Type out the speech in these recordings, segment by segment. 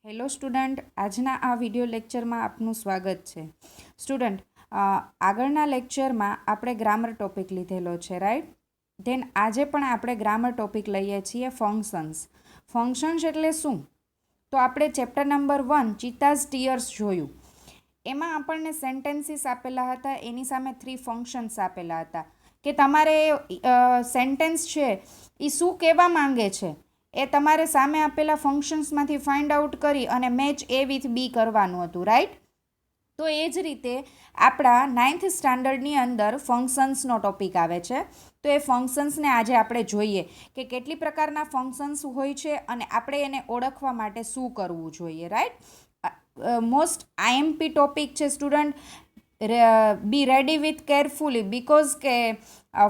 Hello student, આજના આ video લેક્ચરમાં આપનું સ્વાગત છે. સ્ટુડન્ટ, આગળના લેક્ચરમાં આપણે ગ્રામર ટોપિક લીધેલો છે, રાઈટ? ધેન આજે પણ આપણે ગ્રામર ટોપિક લઈએ છીએ ફંક્શન્સ. ફંક્શન્સ એટલે શું? તો આપણે ચેપ્ટર નંબર 1 ચીતાઝ ટીયર્સ જોયું. એમાં આપણને સેન્ટેન્સીસ આપેલા હતા, એની સામે 3 ફંક્શન્સ આપેલા હતા કે તમારે સેન્ટેન્સ છે એ શું કહેવા માંગે છે એ તમારે સામે આપેલા ફંક્શન્સમાંથી ફાઇન્ડ આઉટ કરી અને મેચ એ વિથ બી કરવાનું હતું, રાઈટ? તો એ જ રીતે આપણા 9th સ્ટાન્ડર્ડની અંદર ફંક્શન્સનો ટોપિક આવે છે. તો એ ફંક્શન્સને આજે આપણે જોઈએ કે કેટલી પ્રકારના ફંક્શન્સ હોય છે અને આપણે એને ઓળખવા માટે શું કરવું જોઈએ, રાઈટ? મોસ્ટ આઈએમપી ટોપિક છે student. Be ready with carefully because કે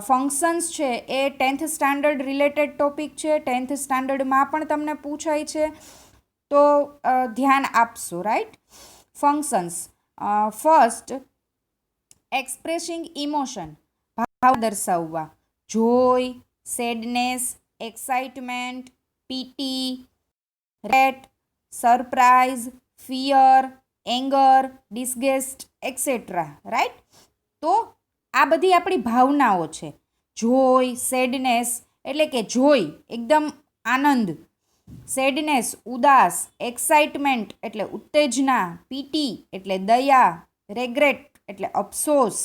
ફંક્શન્સ છે એ 10th સ્ટાન્ડર્ડ રિલેટેડ ટોપિક છે. 10th સ્ટાન્ડર્ડમાં પણ તમને પૂછાય છે, તો ધ્યાન આપશો, right? Functions. First, expressing emotion, ભાવ દર્શાવવા. Joy, sadness, excitement, pity, rate, surprise, fear, anger, disgust, etcetera, right? તો આ બધી આપણી ભાવનાઓ છે. જોય, સેડનેસ એટલે કે જોય એકદમ આનંદ, સેડનેસ ઉદાસ, એક્સાઇટમેન્ટ એટલે ઉત્તેજના, પીટી એટલે દયા, રેગ્રેટ એટલે અફસોસ,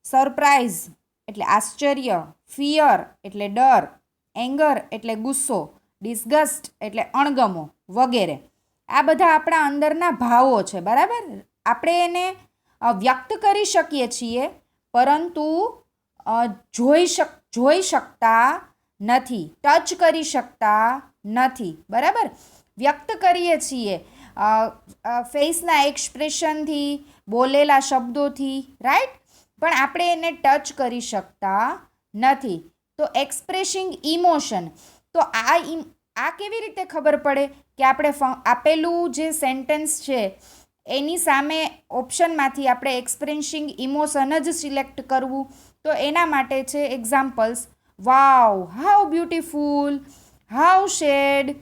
સરપ્રાઇઝ એટલે આશ્ચર્ય, ફિયર એટલે ડર, એંગર એટલે ગુસ્સો, ડિસગસ્ટ એટલે અણગમો વગેરે. આ બધા આપણા અંદરના ભાવો છે, બરાબર? આપણે એને વ્યક્ત કરી શકીએ છીએ, પરંતુ જોઈ શકતા નથી, ટચ કરી શકતા નથી, બરાબર? વ્યક્ત કરીએ છીએ ફેસના એક્સપ્રેશનથી, બોલેલા શબ્દોથી, રાઈટ? પણ આપણે એને ટચ કરી શકતા નથી. તો એક્સપ્રેસિંગ ઇમોશન. તો આ કેવી રીતે ખબર પડે કે આપણે આપેલું જે સેન્ટેન્સ છે એની સામે ઓપ્શનમાંથી આપણે એક્સપ્રેસિંગ ઇમોશન જ સિલેક્ટ કરવું? તો એના માટે છે examples. Wow, how beautiful, how sad,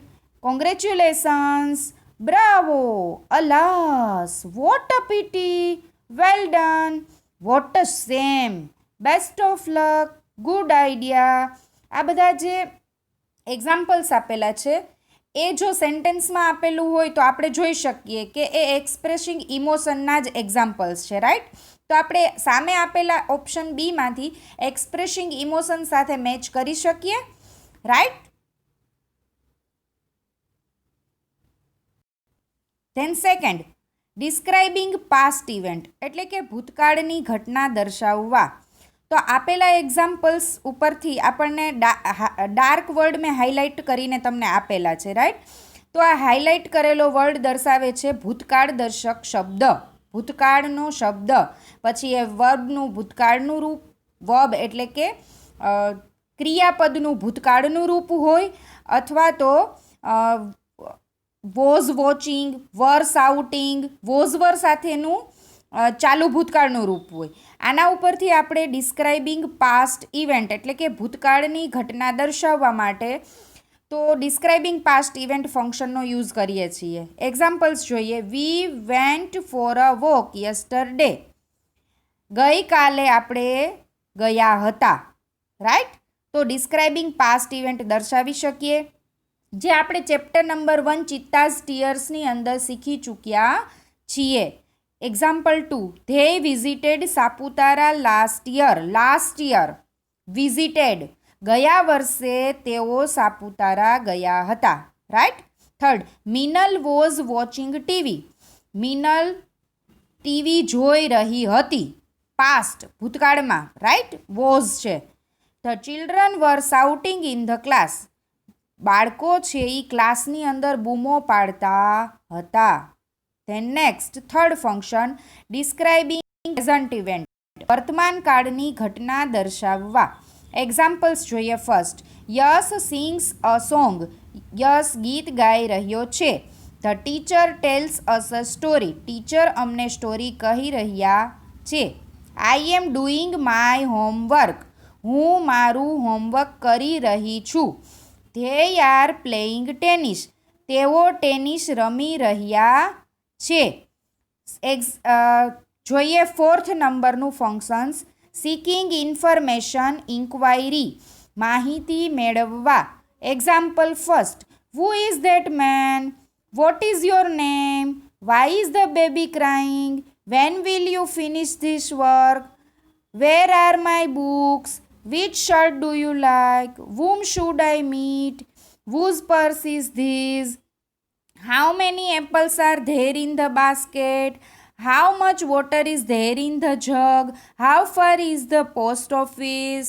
congratulations, bravo, alas, what a pity, well done, what a shame, best of luck, good idea. આ બધા જે એક્ઝામ્પલ્સ આપેલા છે એ જો સેન્ટેન્સમાં આપેલું હોય તો આપણે જોઈ શકીએ કે એ એક્સપ્રેસિંગ ઇમોશનના જ એક્ઝામ્પલ્સ છે, રાઈટ? તો આપણે સામે આપેલા ઓપ્શન બીમાંથી એક્સપ્રેસિંગ ઇમોશન સાથે મેચ કરી શકીએ, right? Then second, describing past event એટલે કે ભૂતકાળની ઘટના દર્શાવવા. તો આપેલા એક્ઝામ્પલ્સ ઉપરથી આપણને ડાર્ક વર્ડ મેં હાઇલાઇટ કરીને તમને આપેલા છે, રાઈટ? તો આ હાઇલાઇટ કરેલો વર્ડ દર્શાવે છે ભૂતકાળ દર્શક શબ્દ, ભૂતકાળનો શબ્દ. પછી એ વર્બનું ભૂતકાળનું રૂપ, વર્બ એટલે કે ક્રિયાપદનું ભૂતકાળનું રૂપ હોય, અથવા તો was watching, were shouting, was were સાથેનું ચાલુ ભૂતકાળનું રૂપ હોય. આના ઉપરથી આપણે ડિસ્ક્રાઇબિંગ પાસ્ટ ઇવેન્ટ એટલે કે ભૂતકાળની ઘટના દર્શાવવા માટે તો ડિસ્ક્રાઇબિંગ પાસ્ટ ઇવેન્ટ ફંક્શનનો યુઝ કરીએ છીએ. એક્ઝામ્પલ્સ જોઈએ. We went for a walk yesterday. ગઈકાલે આપણે ગયા હતા, રાઈટ? તો ડિસ્ક્રાઇબિંગ પાસ્ટ ઇવેન્ટ દર્શાવી શકીએ, જે આપણે ચેપ્ટર નંબર 1 ચીતાઝ ટીયર્સની અંદર શીખી ચૂક્યા છીએ. Example 2, they visited Saputara last year, visited ગયા વર્ષે તેઓ સાપુતારા ગયા હતા, right? Third, Minal was watching TV. Minal TV જોઈ રહી હતી, પાસ્ટ ભૂતકાળમાં, રાઈટ? વોઝ છે. The children were shouting in the class. બાળકો છે એ ક્લાસની અંદર બૂમો પાડતા હતા. Then next, third function, describing present event વર્તમાન કાળની ઘટના દર્શાવવા. એક્ઝામ્પલ્સ જોઈએ. First, Yash sings a song. Yash ગીત ગાઈ રહ્યો છે. The teacher tells us a story. Teacher અમને સ્ટોરી કહી રહ્યા છે. I am doing my homework. હું મારું હોમવર્ક કરી રહી છું. They are playing tennis. તેઓ ટેનિસ રમી રહ્યા છે. જોઈએ 4th નંબરનું ફંક્શન્સ. સિકિંગ ઇન્ફોર્મેશન, ઇન્ક્વાયરી, માહિતી મેળવવા. Example first, who is that man, what is your name, why is the baby crying, when will you finish this work, where are my books, which shirt do you like, whom should I meet, whose purse is this, how many apples are there in the basket, how much water is there in the jug, how far is the post office.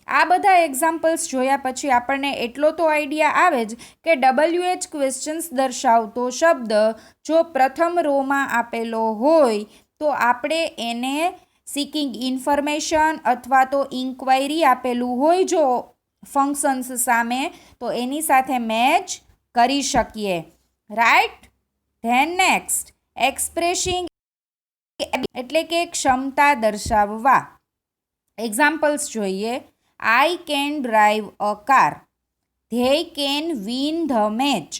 આ બધા examples જોયા પછી આપણને એટલો તો idea આવે જ કે WH ક્વેશ્ચન્સ દર્શાવતો શબ્દ જો પ્રથમ રોમાં આપેલો હોય તો આપણે એને સિકિંગ ઇન્ફોર્મેશન અથવા તો ઇન્ક્વાયરી આપેલું હોય જો ફંક્શન્સ સામે તો એની સાથે મેચ કરી શકીએ. રાઈટ. ધેન નેક્સ્ટ, એક્સપ્રેસિંગ એટલે કે ક્ષમતા દર્શાવવા. એક્ઝામ્પલ્સ જોઈએ. I can drive a car. They can win the match.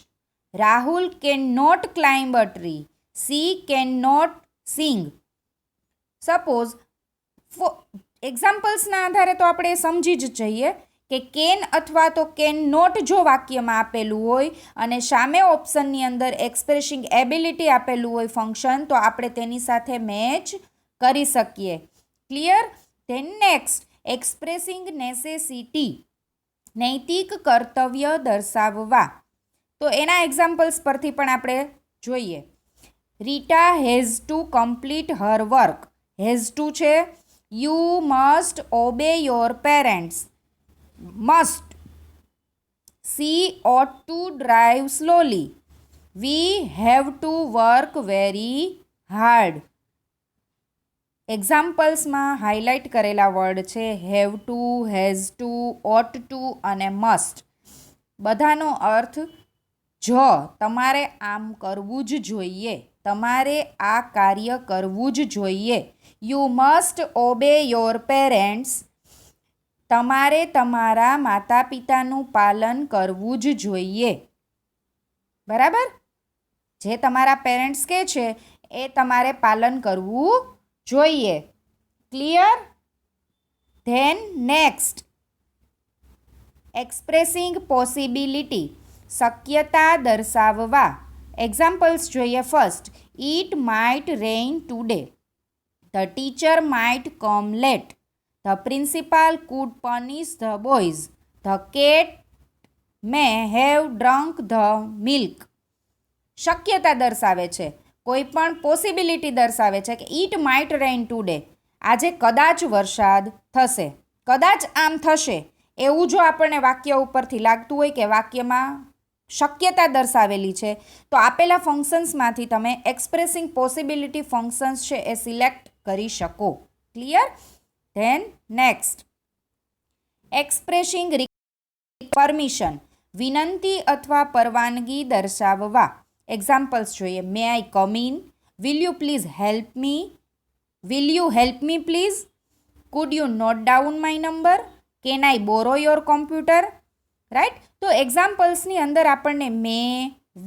Rahul cannot climb a tree. She cannot sing. Suppose એક્ઝામ્પલ્સના આધારે તો આપણે સમજી જ જઈએ કે કેન અથવા તો કેન નોટ જો વાક્યમાં આપેલું હોય અને સામે ઓપ્શનની અંદર એક્સપ્રેસિંગ એબિલિટી આપેલું હોય ફંક્શન તો આપણે તેની સાથે મેચ કરી શકીએ. Clear. Then next, expressing necessity, નૈતિક કર્તવ્ય દર્શાવવા. તો એના એક્ઝામ્પલ્સ પરથી પણ આપણે જોઈએ. Rita has to complete her work. Has to છે. You must obey your parents. Must. She ought to drive slowly. We have to work very hard. એક્ઝામ્પલ્સમાં હાઇલાઇટ કરેલા વર્ડ છે have to, has to, ought to અને must. બધાનો અર્થ જો તમારે આમ કરવું જ જોઈએ, તમારે આ કાર્ય કરવું જ જોઈએ. You must obey your parents. તમારે તમારા માતા પિતાનું પાલન કરવું જ જોઈએ. બરાબર. જે તમારા પેરેન્ટ્સ કહે છે એ તમારે પાલન કરવું જોઈએ. Clear. Then next, expressing possibility, શક્યતા દર્શાવવા. એક્ઝામ્પલ્સ જોઈએ. First, it might rain today. The teacher might come late. The principal could punish the boys. The cat may have drunk the milk. શક્યતા દર્શાવે છે, કોઈ પણ પોસિબિલિટી દર્શાવે છે કે ઇટ માઇટ રેઇન ટુડે, આજે કદાચ વરસાદ થશે, કદાચ આમ થશે. એવું જો આપણને વાક્ય ઉપરથી લાગતું હોય કે વાક્યમાં શક્યતા દર્શાવેલી છે તો આપેલા ફંક્શન્સમાંથી તમે એક્સપ્રેસિંગ પોસિબિલિટી ફંક્શન્સ છે એ સિલેક્ટ કરી શકો. Clear. Then next, expressing permission, વિનંતી અથવા પરવાનગી દર્શાવવા. એક્ઝામ્પલ્સ જોઈએ. May I come in. Will you please help me. Will you help me please. Could you note down my number. Can I borrow your computer. Right. તો એક્ઝામ્પલ્સની અંદર આપણને મે,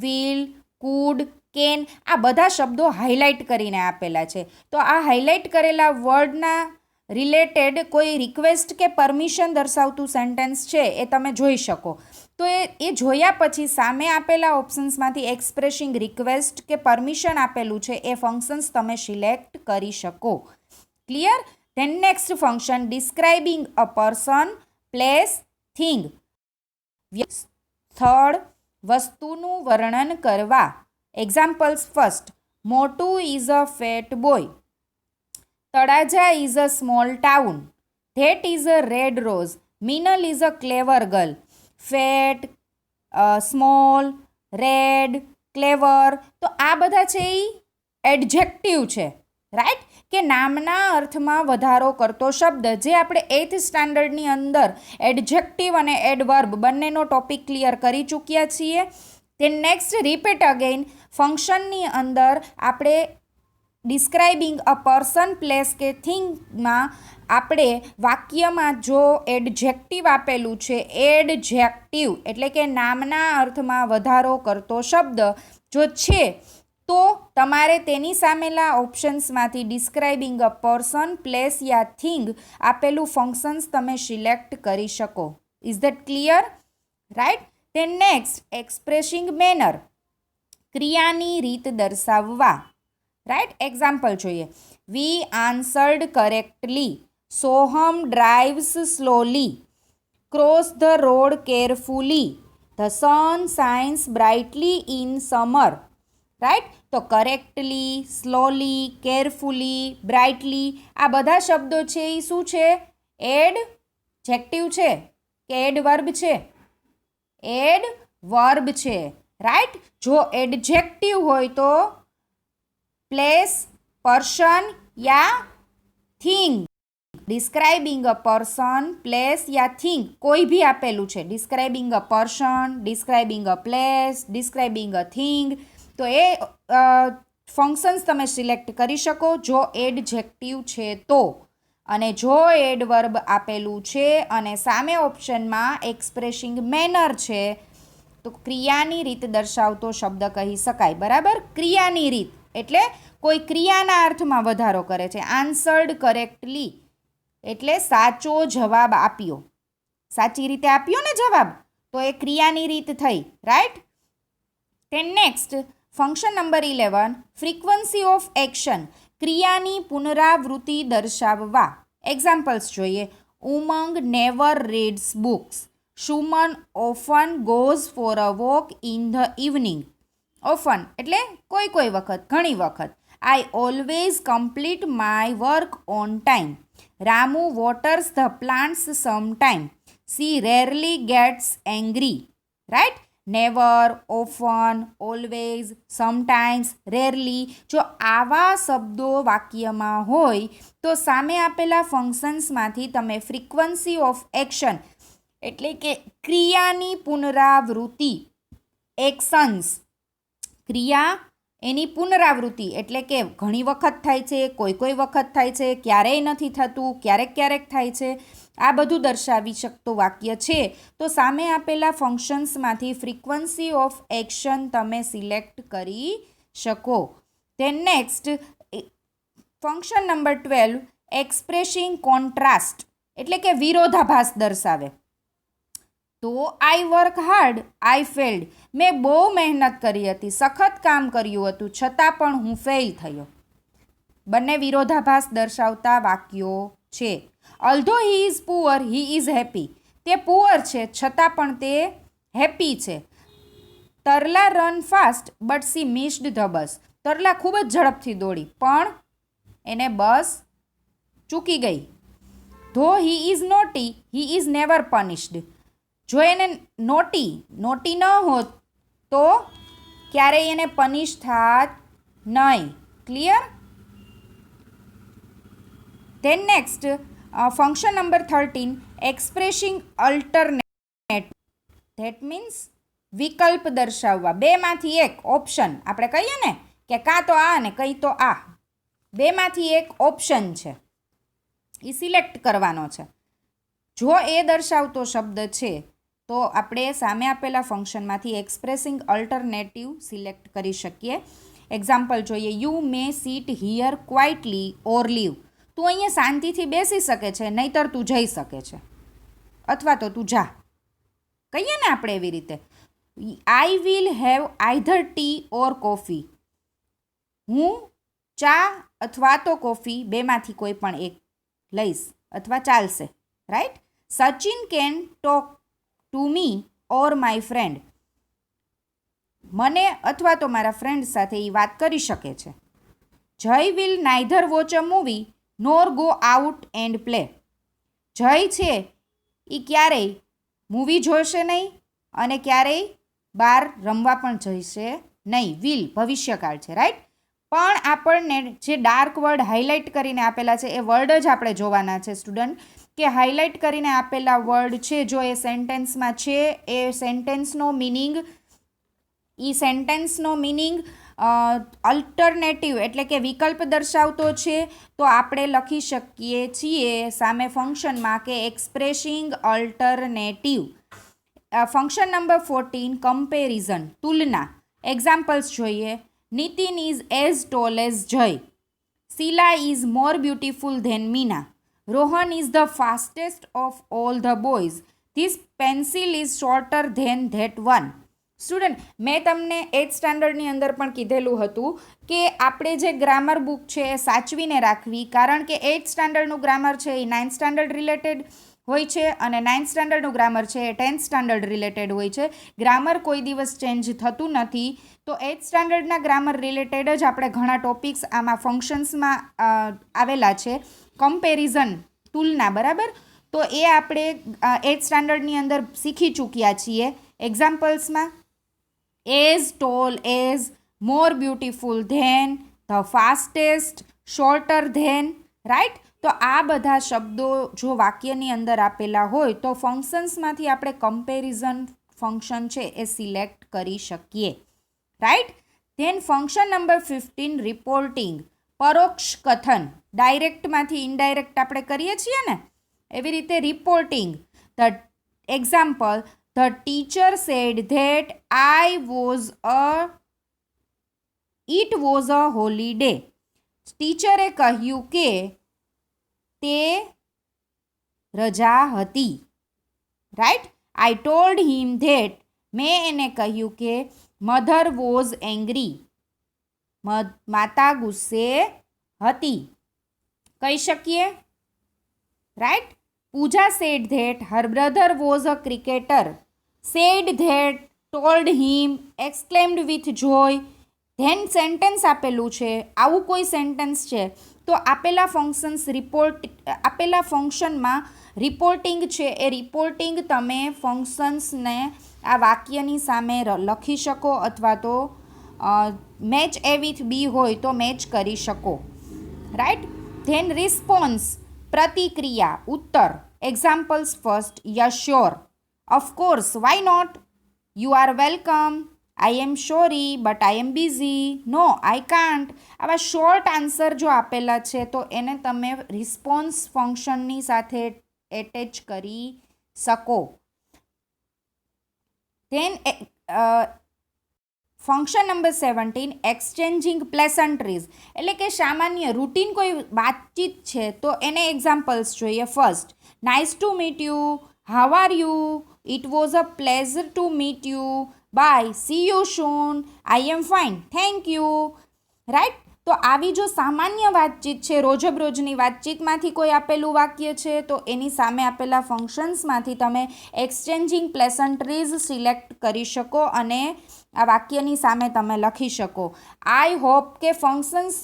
will, food, can આ બધા શબ્દો હાઇલાઇટ કરીને આપેલા છે. તો આ હાઇલાઇટ કરેલા વર્ડના રિલેટેડ કોઈ રિક્વેસ્ટ કે પરમિશન દર્શાવતું સેન્ટેન્સ છે એ તમે જોઈ શકો. તો એ જોયા પછી સામે આપેલા ઓપ્શન્સમાંથી એક્સપ્રેસિંગ રિક્વેસ્ટ કે પરમિશન આપેલું છે એ ફંક્શન્સ તમે સિલેક્ટ કરી શકો. Clear. Then next function, describing a person, place, thing, સ્થળ, વસ્તુનું વર્ણન કરવા. Examples first, Motu is a fat boy. Talaja is a small town. That is a red rose. Minal is a clever girl. Fat, small, red, clever. તો આ બધા છે એ adjective છે. Right. કે નામના અર્થમાં વધારો કરતો શબ્દ જે આપણે 8th સ્ટાન્ડર્ડની અંદર એડજેક્ટિવ અને એડવર્બ બંનેનો ટોપિક ક્લિયર કરી ચૂક્યા છીએ. તે નેક્સ્ટ રિપીટ અગેઇન ફંક્શનની અંદર આપણે ડિસ્ક્રાઇબિંગ અ પર્સન, પ્લેસ કે થિંગમાં આપણે વાક્યમાં જો એડજેક્ટિવ આપેલું છે, એડજેક્ટિવ એટલે કે નામના અર્થમાં વધારો કરતો શબ્દ જો છે તો તમારે તેની સામેલા ઓપ્શન્સમાંથી ડિસ્ક્રાઇબિંગ અ પર્સન, પ્લેસ યા થિંગ આપેલું ફંક્શન્સ તમે સિલેક્ટ કરી શકો. Is that clear? Right. Then next, expressing manner, ક્રિયાની રીત દર્શાવવા. રાઈટ. એક્ઝામ્પલ જોઈએ. We answered correctly, Soham drives slowly, cross the road carefully, the sun shines brightly in summer. Right. તો કરેક્ટલી, સ્લોલી, કેરફુલી, બ્રાઇટલી આ બધા શબ્દો છે એ શું છે? એડજેક્ટિવ છે કે એડવર્બ છે? એડવર્બ છે. રાઈટ. જો એડજેક્ટિવ હોય તો place, person yeah thing. Describing a person, place યા થિંગ કોઈ બી આપેલું છે. Describing a person, describing a place, describing a thing, તો એ ફંક્શન્સ તમે સિલેક્ટ કરી શકો જો એડજેક્ટિવ છે તો. અને જો એડવર્બ આપેલું છે અને સામે ઓપ્શનમાં એક્સપ્રેસિંગ મેનર છે તો ક્રિયાની રીત દર્શાવતો શબ્દ કહી શકાય. બરાબર. ક્રિયાની રીત એટલે કોઈ ક્રિયાના અર્થમાં વધારો કરે છે. આન્સર્ડ કરેક્ટલી એટલે સાચો જવાબ આપ્યો, સાચી રીતે આપ્યો ને જવાબ, તો એ ક્રિયાની રીત થઈ. Right. Then next, function number 11, frequency of action, ક્રિયાની પુનરાવૃત્તિ દર્શાવવા. એક્ઝામ્પલ્સ જોઈએ. Umang never reads books, Suman often goes for a walk in the evening. Often એટલે કોઈ કોઈ વખત, ઘણી વખત. I always complete my work on time. Ramu waters the plants sometime. She rarely gets angry. Right. Never, often, always, sometimes, rarely જો આવા શબ્દો વાક્યમાં હોય તો સામે આપેલા ફંક્શન્સમાંથી તમે ફ્રીક્વન્સી ઓફ એક્શન એટલે કે ક્રિયાની પુનરાવૃત્તિ, એક્શન્સ ક્રિયા એની પુનરાવૃત્તિ એટલે કે ઘણી વખત થાય છે, કોઈ વખત થાય છે, ક્યારેય નથી થતું, ક્યારેક ક્યારેક થાય છે, આ બધું દર્શાવી શકતું વાક્ય છે તો સામે આપેલા ફંક્શન્સમાંથી ફ્રીક્વન્સી ઓફ એક્શન તમે સિલેક્ટ કરી શકો. Than next, function number 12, expressing contrast એટલે કે વિરોધાભાસ દર્શાવે. તો I work hard, I failed. મેં બહુ મહેનત કરી હતી, સખત કામ કર્યું હતું, છતાં પણ હું ફેલ થયો. બંને વિરોધાભાસ દર્શાવતા વાક્યો છે. Although he is poor, he is happy. તે પુઅર છે છતાં પણ તે હેપી છે. Tarla run fast but she missed the bus. Tarla ખૂબ જ ઝડપથી દોડી પણ એને બસ ચૂકી ગઈ. ધો he is naughty, he is never punished. જો એને નોટી ન હોત તો ક્યારેય એને પનિશ થાત નહીં. Clear? Then next, function number 13, expressing alternate. That means વિકલ્પ દર્શાવવા. બેમાંથી એક ઓપ્શન આપણે કહીએ ને કે કાં તો આ ને કંઈ તો આ, બેમાંથી એક ઓપ્શન છે એ સિલેક્ટ કરવાનો છે. જો એ દર્શાવતો શબ્દ છે તો આપણે સામે આપેલા ફંક્શનમાંથી એક્સપ્રેસિંગ અલ્ટરનેટિવ સિલેક્ટ કરી શકીએ. એક્ઝામ્પલ જોઈએ. You may sit here quietly or leave. તું અહીંયા શાંતિથી બેસી શકે છે, નહીતર તું જઈ શકે છે, અથવા તો તું જા. કહીએ ને આપણે એવી રીતે. I will have either T or coffee. હું ચા અથવા તો કોફી બેમાંથી કોઈ પણ એક લઈશ અથવા ચાલશે. Right. Sachin can talk to me or my friend. મને અથવા તો મારા ફ્રેન્ડ સાથે એ વાત કરી શકે છે. Jay will neither watch a movie nor go out and play. Jay છે એ ક્યારેય મૂવી જોશે નહીં અને ક્યારેય બહાર રમવા પણ જશે નહીં. વિલ ભવિષ્યકાળ છે. રાઈટ. પણ આપણને જે ડાર્ક વર્ડ હાઇલાઇટ કરીને આપેલા છે એ વર્ડ જ આપણે જોવાના છે સ્ટુડન્ટ, કે હાઇલાઇટ કરીને આપેલા વર્ડ છે જો એ સેન્ટેન્સમાં છે એ સેન્ટેન્સનો મિનિંગ અલ્ટરનેટિવ એટલે કે વિકલ્પ દર્શાવતો છે તો આપણે લખી શકીએ છીએ સામે ફંક્શનમાં કે expressing alternative. Function number 14 comparison તુલના. એક્ઝામ્પલ્સ જોઈએ. Nitin is as tall as Jay. Sheela is more beautiful than Meena. Rohan is the fastest of all the boys. This pencil is shorter than that one. Student, મેં તમને 8th સ્ટાન્ડર્ડની અંદર પણ કીધેલું હતું કે આપણે જે ગ્રામર બુક છે એ સાચવીને રાખવી, કારણ કે 8th સ્ટાન્ડર્ડનું ગ્રામર છે એ 9th સ્ટાન્ડર્ડ રિલેટેડ હોય છે અને 9th સ્ટાન્ડર્ડનું ગ્રામર છે એ 10th સ્ટાન્ડર્ડ રિલેટેડ હોય છે. ગ્રામર કોઈ દિવસ ચેન્જ થતું નથી. તો 8th સ્ટાન્ડર્ડના ગ્રામર રિલેટેડ જ આપણે ઘણા ટોપિક્સ આમાં ફંક્શન્સમાં આવેલા છે. કમ્પેરિઝન તુલના, બરાબર. તો એ આપણે 8th સ્ટાન્ડર્ડની અંદર શીખી ચૂક્યા છીએ. એક્ઝામ્પલ્સમાં as tall as, more beautiful than, the fastest, shorter than, right. તો આ બધા શબ્દો જો વાક્યની અંદર આપેલા હોય તો ફંક્શન્સમાંથી આપણે કમ્પેરિઝન ફંક્શન છે એ સિલેક્ટ કરી શકીએ, right. Then function number 15 reporting, પરોક્ષ કથન. ડાયરેક્ટમાંથી ઇનડાયરેક્ટ આપણે કરીએ છીએ ને, એવી રીતે reporting. The example, the teacher said that it was a holiday. ટીચરે કહ્યું કે તે રજા હતી, right. I told him that, મેં એને કહ્યું કે મધર વોઝ એંગ્રી, માતા ગુસ્સે હતી. કહી શકીએ, right. Pooja said that her brother was a cricketer. Said that, told him, exclaimed with joy. Then sentence આપેલું છે, આવું કોઈ સેન્ટેન્સ છે તો આપેલા ફંક્શનમાં રિપોર્ટિંગ છે એ રિપોર્ટિંગ તમે ફંક્શન્સને આ વાક્યની સામે લખી શકો અથવા તો મેચ એ વિથ બી હોય તો મેચ કરી શકો, રાઈટ. ધેન રિસ્પોન્સ, પ્રતિક્રિયા, ઉત્તર. Examples first, yes sure, of course, why not, you are welcome, I am sorry but I am busy, no I can't. આવા શોર્ટ આન્સર જો આપેલા છે તો એને તમે રિસ્પોન્સ ફંક્શનની સાથે એટેચ કરી શકો. ધેન ફંક્શન નંબર 17 એક્સચેન્જિંગ પ્લેસન્ટ્રીઝ, એટલે કે સામાન્ય રૂટીન કોઈ વાતચીત છે તો એને એક્ઝામ્પલ્સ જોઈએ. First, nice to meet you, how are you, it was a pleasure to meet you, bye, see you soon, I am fine, thank you, right. તો આવી જો સામાન્ય વાતચીત છે, રોજબરોજની વાતચીતમાંથી કોઈ આપેલું વાક્ય છે તો એની સામે આપેલા ફંક્શન્સમાંથી તમે એક્સચેન્જિંગ પ્લેસન્ટ્રીઝ સિલેક્ટ કરી શકો અને આ વાક્યની સામે તમે લખી શકો. આઈ હોપ કે ફંક્શન્સ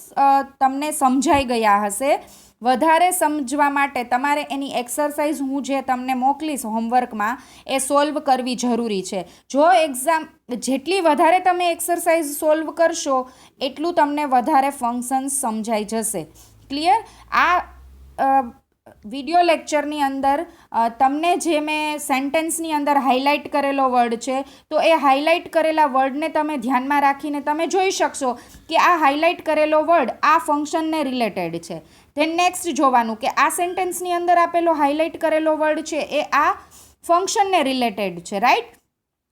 તમને સમજાઈ ગયા હશે. વધારે સમજવા માટે તમારે એની એક્સરસાઇઝ હું જે તમને મોકલીશ હોમવર્કમાં એ સોલ્વ કરવી જરૂરી છે. જો જેટલી વધારે તમે એક્સરસાઇઝ સોલ્વ કરશો એટલું તમને વધારે ફંક્શન્સ સમજાઈ જશે. ક્લિયર? આ વિડિયો લેક્ચરની અંદર તમને જે મેં સેન્ટેન્સની અંદર હાઇલાઇટ કરેલો વર્ડ છે તો એ હાઇલાઇટ કરેલા વર્ડને તમે ધ્યાનમાં રાખીને તમે જોઈ શકશો કે આ હાઇલાઇટ કરેલો વર્ડ આ ફંક્શનને રિલેટેડ છે. ધેન નેક્સ્ટ જોવાનું કે આ સેન્ટેન્સની અંદર આપેલો હાઇલાઇટ કરેલો વર્ડ છે એ આ ફંક્શનને રિલેટેડ છે, રાઈટ.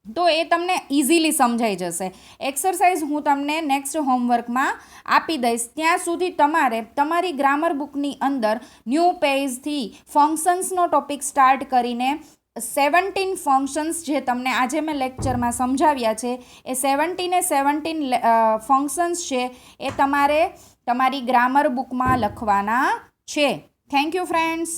તો એ તમને ઇઝીલી સમજાઈ જશે. એક્સરસાઇઝ હું તમને નેક્સ્ટ હોમવર્કમાં આપી દઈશ. ત્યાં સુધી તમારે તમારી ગ્રામર બુકની અંદર ન્યૂ પેજથી ફંક્શન્સનો ટોપિક સ્ટાર્ટ કરીને 17 ફંક્શન્સ જે તમને આજે મેં લેક્ચરમાં સમજાવ્યા છે એ 17 ફંક્શન્સ છે એ તમારે તમારી ગ્રામર બુકમાં લખવાના છે. Thank you friends.